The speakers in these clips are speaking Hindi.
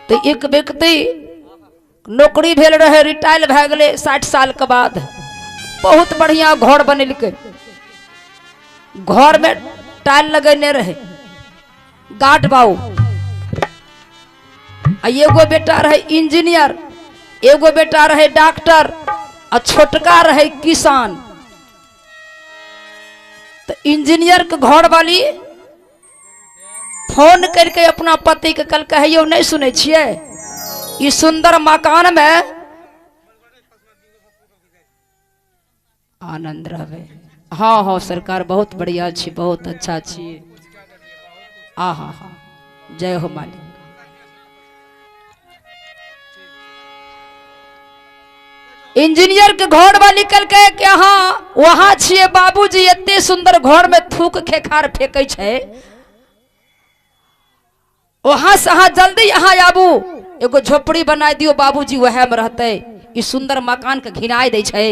तो एक व्यक्ति नौकरी भेल रहे, रिटायर भे गए 60 साल के बाद। बहुत बढ़िया घर बनैलकै, घर में टाइल लगेने रहे, गार्ड बाबू। एगो बेटा रहे इंजीनियर, एगो बेटा रहे डॉक्टर, और छोटका रहे किसान। तो इंजीनियर के घर वाली फोन करके अपना पति के कल कहियो नहीं सुने छिए, इस सुंदर मकान में आनंद रहे। हाँ हाँ सरकार बहुत बढ़िया छी, बहुत अच्छा छी। हाँ हाँ हाँ, जय हो मालिक। इंजीनियर के घर वाली कल के कि हाँ वहां छिए बाबूजी, इतने सुंदर घर में थूक खेखार फेंकै छे, वहां से अहाँ जल्दी यहाँ आबू, एगो झोपड़ी बना दियो बाबूजी, वह में रहते। इस सुंदर मकान के घिनाई दे छे।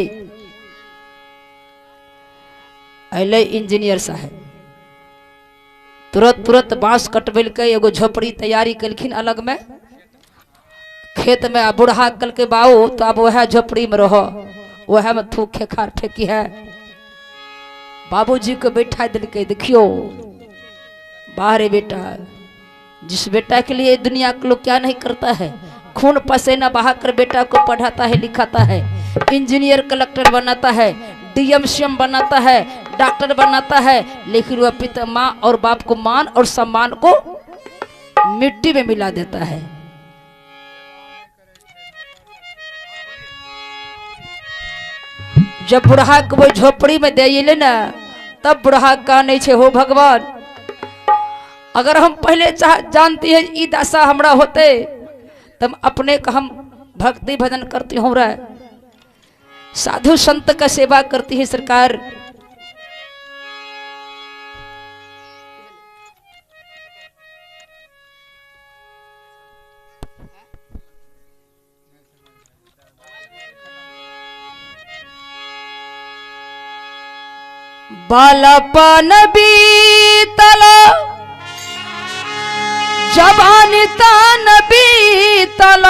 अले इंजीनियर साहब तुरंत तुरंत बांस कटबेल के एगो झोपड़ी तैयारी कलखिन अलग में खेत में। बूढ़ा कल के बाबू तो अब वह झोपड़ी में रहो, वह में थूक खेखार फेंकी है। बाबूजी को बैठा दिल के, देखियो बाहरे बेटा, जिस बेटा के लिए दुनिया के लोग क्या नहीं करता है, खून पसीना बहाकर बेटा को पढ़ाता है, लिखाता है, इंजीनियर कलेक्टर बनाता है, डीएम सीएम बनाता है, डॉक्टर बनाता है, लेकिन वह पिता माँ और बाप को मान और सम्मान को मिट्टी में मिला देता है। जब बुढ़ा को वो झोपड़ी में दे ना, तब बुढ़ा का नहीं छे, हो भगवान, अगर हम पहले जानती है ई दशा हमरा होते, तब अपने का हम भक्ति भजन करती हूँ, साधु संत का सेवा करती है सरकार। बालापन बीतल, जवानी तान बीतल,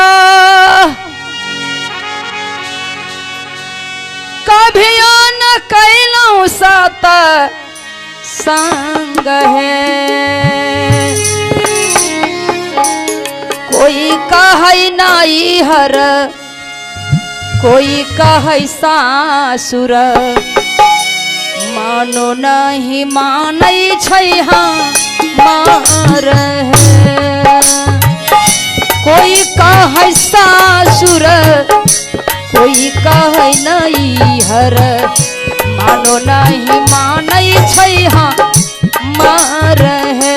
कभी न कैलूं सात संग है। कोई कहे नाई हर, कोई कहे सासुर, मानो नहीं मानै छै मार है। कोई कहे सासुर, कोई कहे नहीं हर, मानो नहीं मानै छै मार है।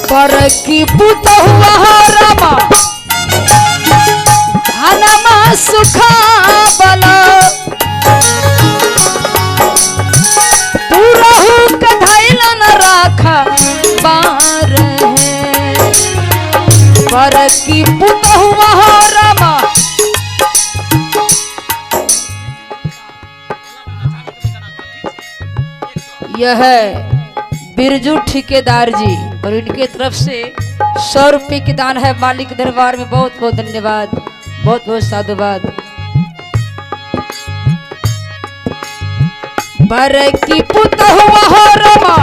पर की पुतहुआ रमा धनमा सुखावल, पुरहु के धैलन राखा बार है। पर की पुतहुआ रमा, यह बिरजू ठेकेदार जी और इनके तरफ से 100 रुपये की दान है। मालिक दरबार में बहुत बहुत धन्यवाद, बहुत बहुत साधुवाद। बर की पुतहुआ रमा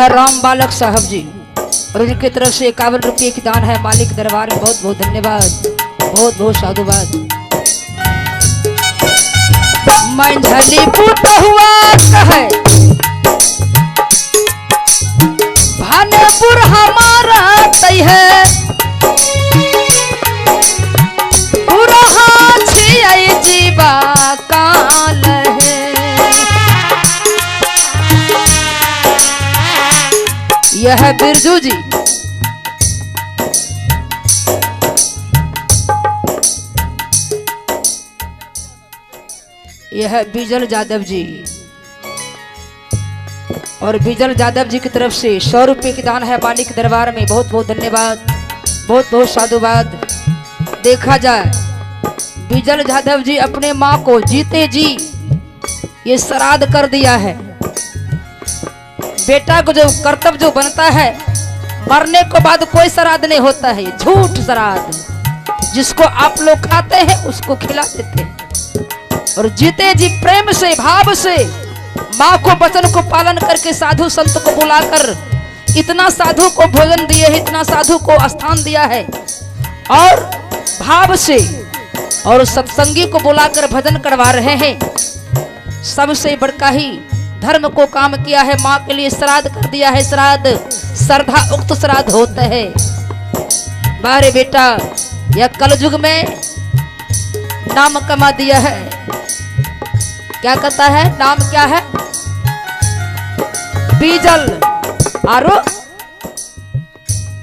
यह राम बालक साहब जी और उनकी तरफ से 51 रुपये की दान है। मालिक दरबार में बहुत बहुत धन्यवाद, बहुत बहुत साधुवाद। मंझली पुत हुआ कहे भानेपुर हमारा तय है, पुरहा छियै जीवा काल है। यह है बिरजू जी। यह है बिजल यादव जी और बिजल यादव जी की तरफ से 100 रुपये की दान है। मालिक दरबार में बहुत बहुत धन्यवाद, बहुत बहुत साधुवाद। देखा जाए बिजल यादव जी अपने माँ को जीते जी ये श्राद्ध कर दिया है। बेटा को जो कर्तव्य जो बनता है मरने के बाद कोई श्राद्ध नहीं होता है, झूठ श्राद्ध। जिसको आप लोग खाते हैं उसको खिला देते हैं। और जीते जी प्रेम से भाव से माँ को वचन को पालन करके साधु संत को बुलाकर इतना साधु को भोजन दिए है, इतना साधु को स्थान दिया है और भाव से और सत्संगी को बुलाकर भजन करवा रहे हैं। सबसे बड़का ही धर्म को काम किया है, माँ के लिए श्राद्ध कर दिया है। श्राद्ध श्रद्धा उक्त श्राद्ध होता है। बारे बेटा यह कलयुग में नाम कमा दिया है। क्या कहता है? नाम क्या है? बीजल आरो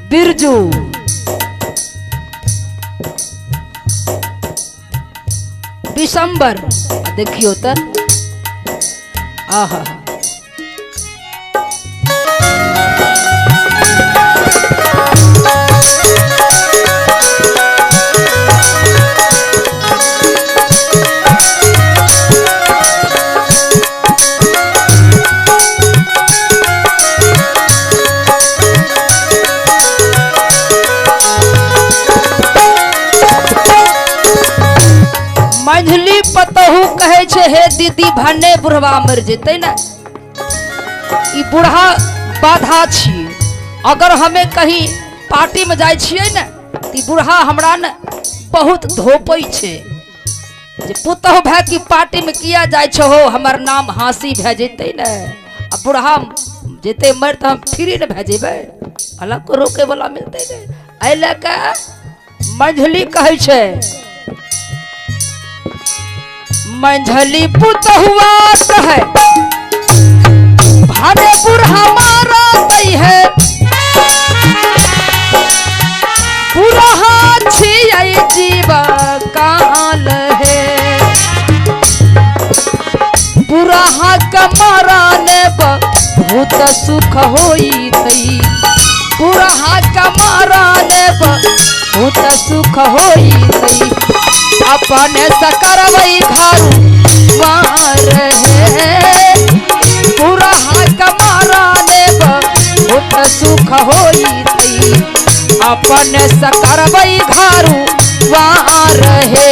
बिरजू। दिसंबर देखियो तो आहा मंझली पतहू कहे छे हे दीदी भने बुढ़वा मर जेते ना। ई बूढ़ा बाधा छिए। अगर हमें कहीं पार्टी में जाय छिए ना ती बूढ़ा हमरा न बहुत धोपै छे जे पुतहु भै की पार्टी में किया जाय छो हो हमर नाम हासी भै जेते ना। अब बूढ़ा जेते मर त हम फ्री न भै जेबै, अलग को रोके वाला मिलते ने। एले के मंझली कहे छे मंझली पुतहुआ कहे भानेपुर हमारा तय है, पुरहा छियै जीवा काल है। पुरहा कमारा ने बहुत सुख होई थई, पुरहा कमारा ने बहुत सुख होई थई। अपने सकरवई घारू मार है, पूरा कमारा ने बहुत सुख होई थई। अपने सकरवई घारू मार है।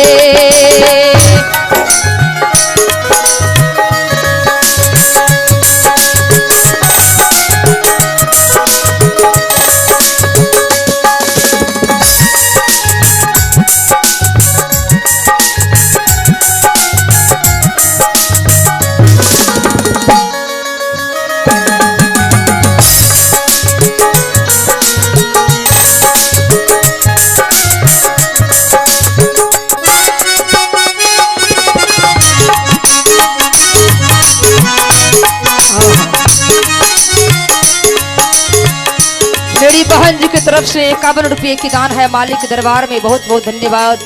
मेरी बहन जी की तरफ से 51 रुपये की दान है। मालिक दरबार में बहुत बहुत धन्यवाद,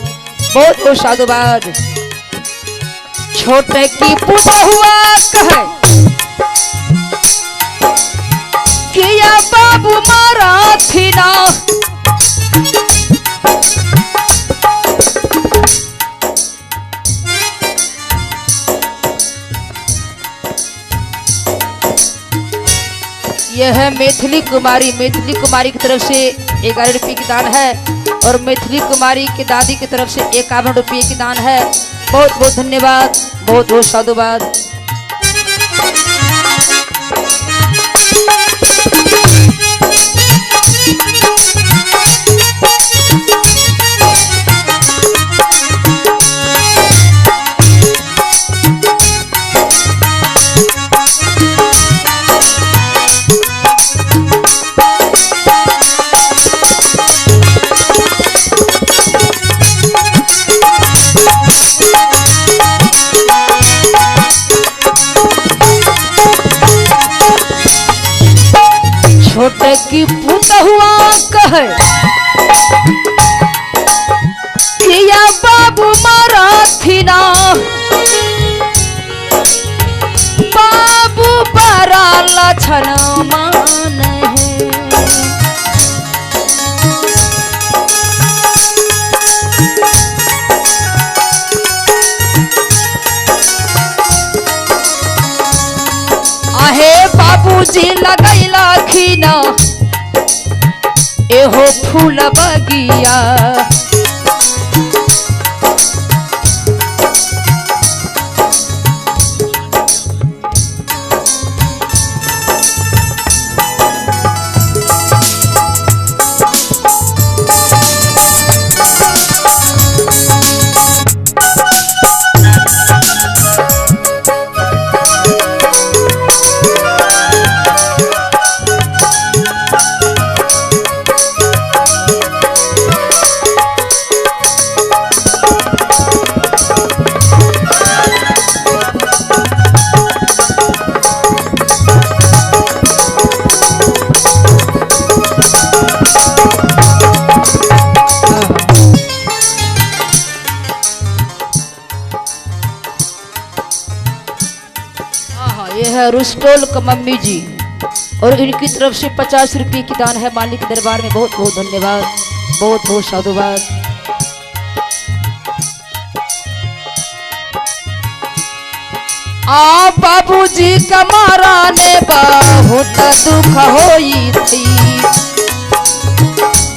बहुत बहुत साधुवाद। छोटे की पूजा हुआ कहे किया बाबू मारा थी ना। यह है मैथिली कुमारी। मैथिली कुमारी की तरफ से 11 रुपये की दान है और मैथिली कुमारी की दादी की तरफ से 51 रुपये की दान है। बहुत बहुत धन्यवाद, बहुत बहुत साधुवाद। छोटे की पुतहुआ कहे किया बाबू मारा थी ना, बाबू बड़ा लछन मान है। आहे बाबूजी लगैला खीना एहो फूल बगिया, ये है रुस्टोल का मम्मी जी और इनकी तरफ से 50 रुपये की दान है। मालिक के दरबार में बहुत बहुत धन्यवाद, बहुत बहुत साधुवाद। आ बाबूजी का मारा ने बहुत दुख होई थी,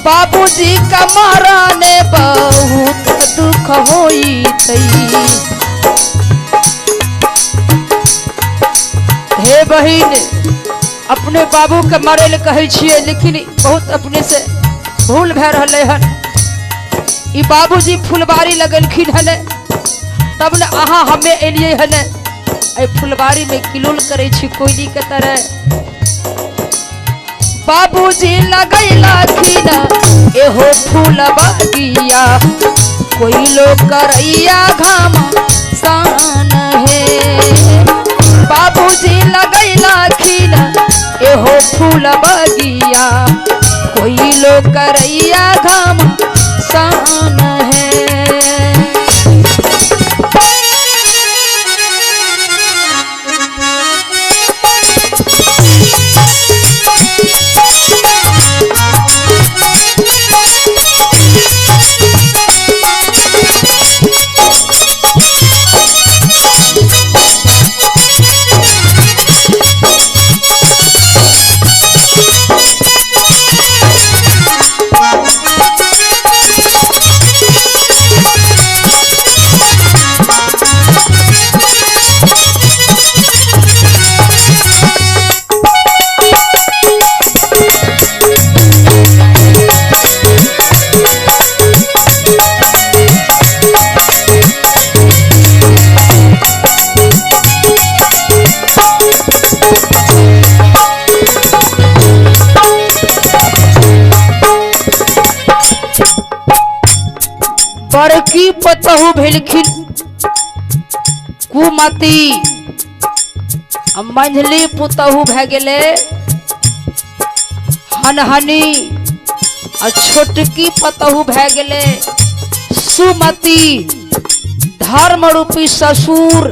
बाबूजी का मारा ने बहुत दुख होई थी। हे बहिन अपने बाबू के मारे ले कहे छिए, लेकिन बहुत अपने से भूल भै रहले हन। ई बाबूजी फुलबारी लगलखिन हले तब ने अहाँ हमें एलिए हले ए फुलबारी में किलोल करे छी कोयली के तरह। बाबूजी लगैलखिन एहो फूल बगिया, कोयलो करैया घाम सान है। बाबूजी लगैलखिन एहो फूल बगिया, कोयलो करैया घाम सान है। बड़की पतहु भेलखिन कुमती, मंझली पुतहु भै गेले हनहनी, और छोटकी पतहु भै गेले सुमती। धर्म रूपी ससुर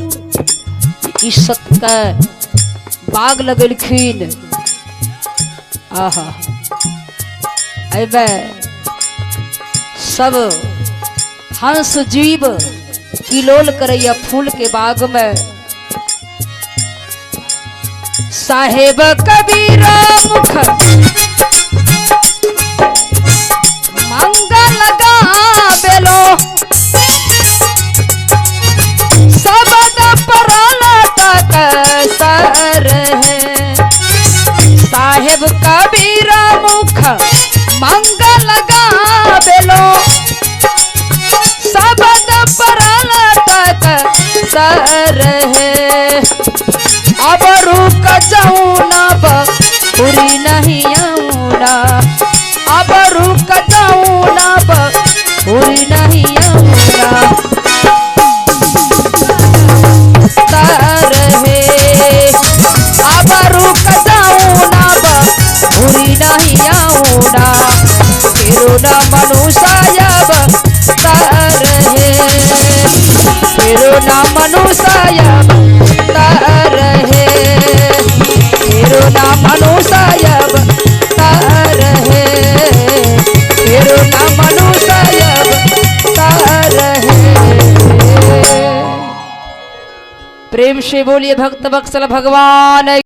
इज्जत का बाग लगलखिन। आहा सब हंस जीव किलोल करैया फूल के बाग में। साहेब कबीरा मुख मंगल गावेलो, सबद परलटक सर है। साहेब कबीरा मुख रहे। अब रुक जाऊं ना पूरी नहीं आऊंगा, अब रुक जाऊं ना पूरी नहीं आऊंगा। रहे अब रुक जाऊं ना पूरी नहीं आऊंगा। फिर न मनुष्यब रहे, फिर न मनुष्यब रहे, फिर न मनुष्यब रहे, फिर न मनुष्यब रहे। प्रेम से बोलिए भक्त वत्सल भगवान।